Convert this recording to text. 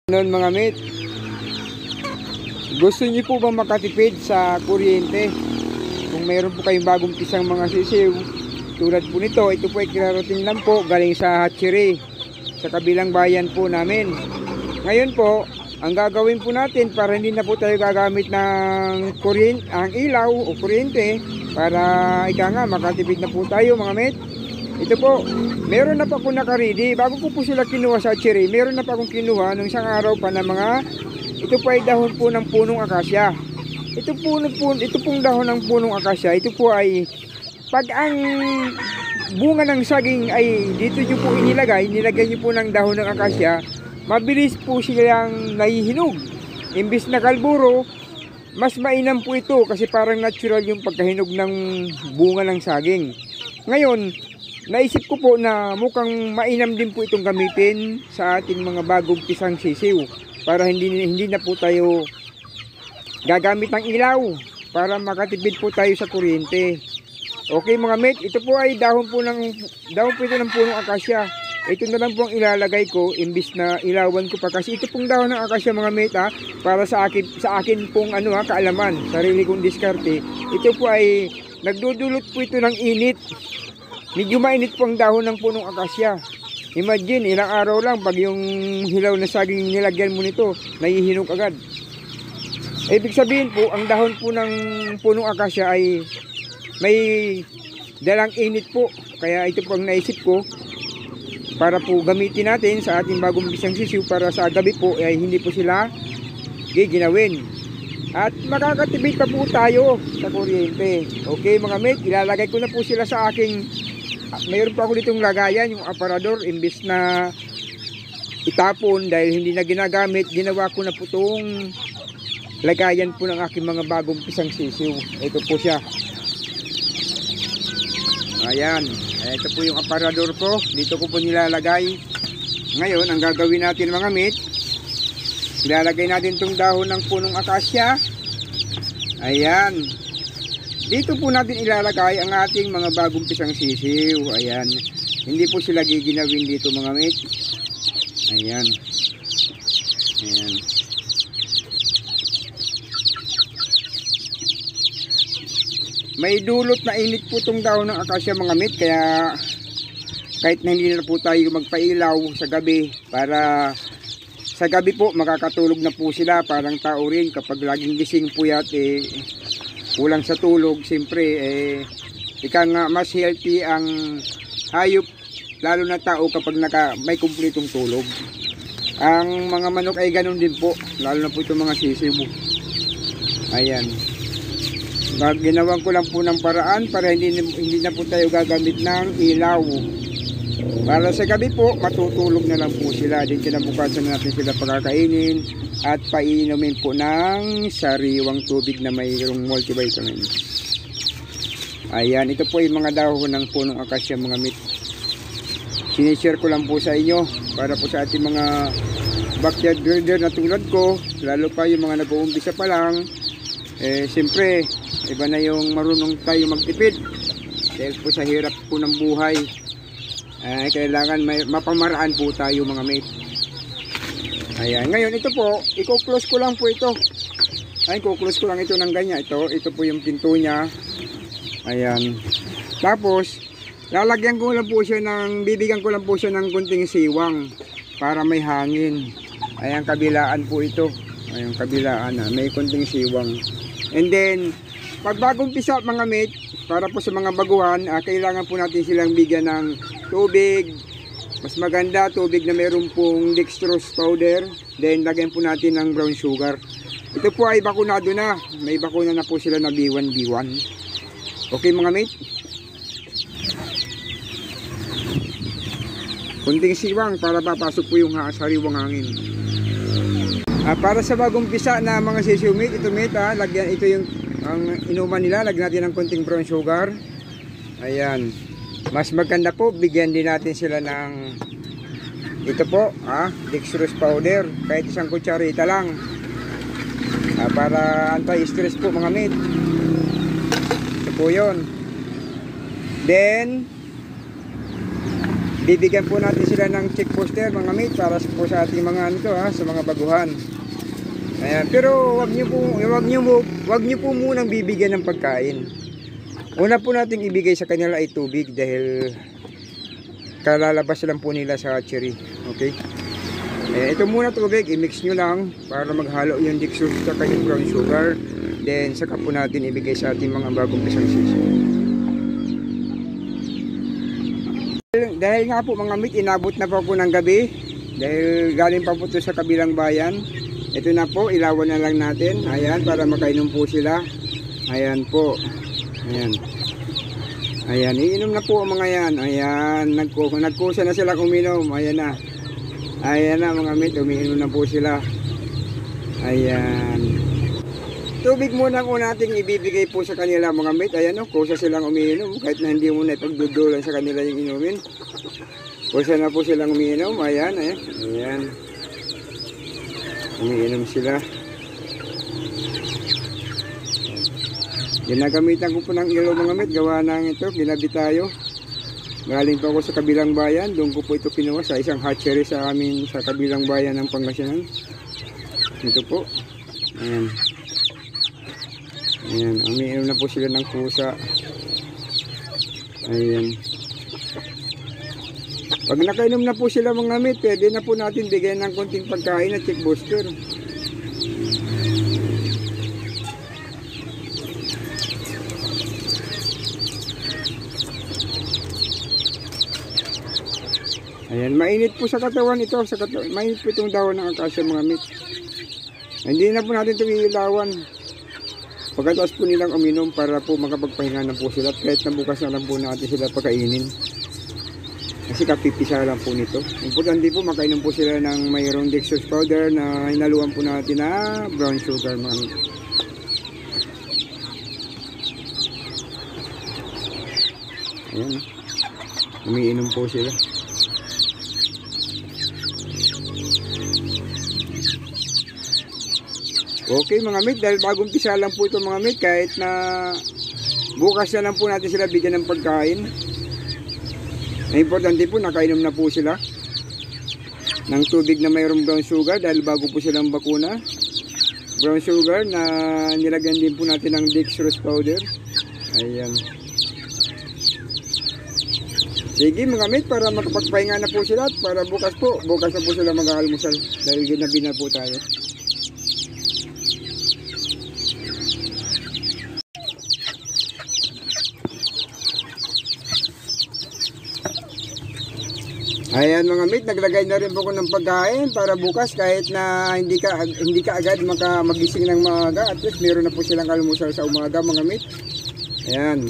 Noon mga mate, gusto niyo po ba makatipid sa kuryente? Kung mayroon po kayong bagong pisang mga sisiw, tulad po nito, ito po ay kirarating lang po galing sa hatchery, sa kabilang bayan po namin. Ngayon po, ang gagawin po natin para hindi na po tayo gagamit ng ang ilaw o kuryente, para ika nga makatipid na po tayo mga mate. Ito po, meron na pa po naka-ready. Bago po sila kinuha sa cherry, meron na pa akong kinuha nung isang araw pa na mga, ito po ay dahon po ng punong akasya. Ito pong dahon ng punong akasya, ito po ay, pag ang bunga ng saging ay dito nyo po nilagay nyo po ng dahon ng akasya, mabilis po silang nahihinog. Imbis na kalburo, mas mainam po ito kasi parang natural yung pagkahinog ng bunga ng saging. Ngayon, naisip ko po na mukhang mainam din po itong gamitin sa ating mga bagong pisang sisiw para hindi na po tayo gagamit ng ilaw para makatipid po tayo sa kuryente. Okay mga mate, ito po ay dahon po ito ng punong akasya. Ito na lang po ang ilalagay ko imbis na ilawan ko pa kasi ito pong dahon ng akasya mga mate para sa akin pong kaalaman, sarili kong diskarte. Ito po ay nagdudulot po ito ng init. Medyo mainit po ang dahon ng punong akasya. Imagine, ilang araw lang pag yung hilaw na saging nilagyan mo nito, nahihinog agad. Ibig sabihin po, ang dahon po ng punong akasya ay may dalang init po. Kaya ito po ang naisip ko para po gamitin natin sa ating bagong pisang sisiw para sa gabi po ay hindi po sila giginawin. At makakatipid pa po tayo sa kuryente. Okay mga mate, ilalagay ko na po sila sa aking mayroon pa ako ditong lagayan, yung aparador, imbis na itapon dahil hindi na ginagamit, ginawa ko na po itong lagayan po ng aking mga bagong pisang sisiw. Ito po siya. Ayan, ito po yung aparador ko, dito ko po nilalagay. Ngayon, ang gagawin natin mga mate, ilalagay natin itong dahon ng punong akasya. Ayan. Dito po natin ilalagay ang ating mga bagong pisang sisiw. Ayan. Hindi po sila giginawin dito mga mate. Ayan. Ayan. May dulot na init po itong dahon ng akasya mga mate. Kaya kahit na hindi na po tayo magpailaw sa gabi, para sa gabi po makakatulog na po sila. Parang tao rin kapag laging gising po yat kulang sa tulog, siyempre ika nga mas healthy ang hayop lalo na tao kapag may kumpletong tulog. Ang mga manok ay ganun din po, lalo na po itong mga sisiw. Ayan, ginawan ko lang po ng paraan para hindi na po tayo gagamit ng ilaw. Para sa gabi po matutulog na lang po sila. Din kinabukasan natin sila pagkakainin at painumin po ng sariwang tubig na mayroong multivitamin. Ayan, ito po yung mga dahon ng punong akasya mga mate. Sinishare ko lang po sa inyo para po sa ating mga backyard breeder na tulad ko, lalo pa yung mga nag-uumpisa pa lang. Siyempre iba na yung marunong tayo magtipid dahil po sa hirap po ng buhay. Kailangan mapamaraan po tayo mga mate. Ayan, ngayon ito po, i-close ko lang po ito. Ay, i-close ko lang ito ng ganyan. Ito po yung pinto niya. Ayan. Tapos, lalagyan ko lang po siya bibigyan ko lang po siya ng kunting siwang para may hangin. Ayan, kabilaan po ito. Ayan, kabilaan may kunting siwang. And then, pag bagong pisa mga mate, para po sa mga baguhan, kailangan po natin silang bigyan ng tubig. Mas maganda tubig na mayroon pong dextrose powder. Then lagyan po natin ng brown sugar. Ito po ay bakunado na. May bakuna na po sila na B1. Okay mga mate. Kunting siwang para papasok po yung sariwang hangin. Para sa bagong pisa na mga sisiw mate, ito mate lagyan ito yung ang inuman nila. Lagyan natin ng kunting brown sugar. Ayan. Mas maganda po, bigyan din natin sila ng ito po, dextrose powder, kahit isang kutsarita lang, para anti-stress po mga mate. Ito po yun. Then bibigyan po natin sila ng check poster mga mate para po sa ating mga ano to, ha, sa mga baguhan. Ayan, pero wag niyo po munang bibigyan ng pagkain. Una po nating ibigay sa kanila ay tubig dahil kalalabas lang po nila sa hatchery. Okay? Ito muna tubig, i-mix nyo lang para maghalo yung dextrose sa kanyang brown sugar. Then saka po natin ibigay sa ating mga bagong pisang sisiw. Dahil nga po mga mate, inabot na po ng gabi. Dahil galing pa po ito sa kabilang bayan. Ito na po, ilawan na lang natin. Ayan, para makainom po sila. Ayan po. Ayan. Ayan, iinom na po ang mga yan. Ayan, nagkusa na sila uminom. Ayan na. Ayan na mga mate, umiinom na po sila. Ayan. Tubig muna ang nating ibibigay po sa kanila mga mate. Ayan o, kusa silang umiinom. Kahit na hindi mo na ipagdudulan sa kanila yung inumin. Kusa na po silang umiinom. Ayan, ayan. Ayan. Umiinom sila. Ginagamitan ko po ng ilaw mga mate. Gawa ng ito, ginabi tayo. Galing pa ako sa kabilang bayan. Doon ko po ito kinuha sa isang hatchery sa amin sa kabilang bayan ng Pangasinan. Ito po. Ayan. Ayan. Umiinom na po sila ng kusa. Ayan. Pag nakainom na po sila mga mate, pwede na po natin bigyan ng konting pagkain at check booster. Ayan, mainit po sa katawan ito, mainit po itong dahon ng akasya mga mate. Hindi na po natin itong iilawan. Pagkatapos po nilang uminom para po makapagpahinga na po sila. Kahit na bukas na lang po natin sila pagkainin. Kasi kapipisa lang po nito. Importante po makainom po sila ng mayroong dextrose powder na hinaluan po natin na brown sugar mga mate. Ayan, umiinom po sila. Okay mga mate, dahil bagong pisa lang po ito mga mate, kahit na bukas na lang po natin sila bigyan ng pagkain. Ang importante po, nakainom na po sila ng tubig na mayroong brown sugar dahil bago po silang bakuna. Brown sugar na nilagyan din po natin ng dextrose powder. Ayan. Sige mga mate, para makapagpahinga na po sila at para bukas na po sila mag-aalmusal dahil ginabi na po tayo. Ayan mga mate, naglagay na rin po ko ng pagkain para bukas kahit na hindi ka agad magising ng maaga, at least meron na po silang almusal sa umaga mga mate. Ayan.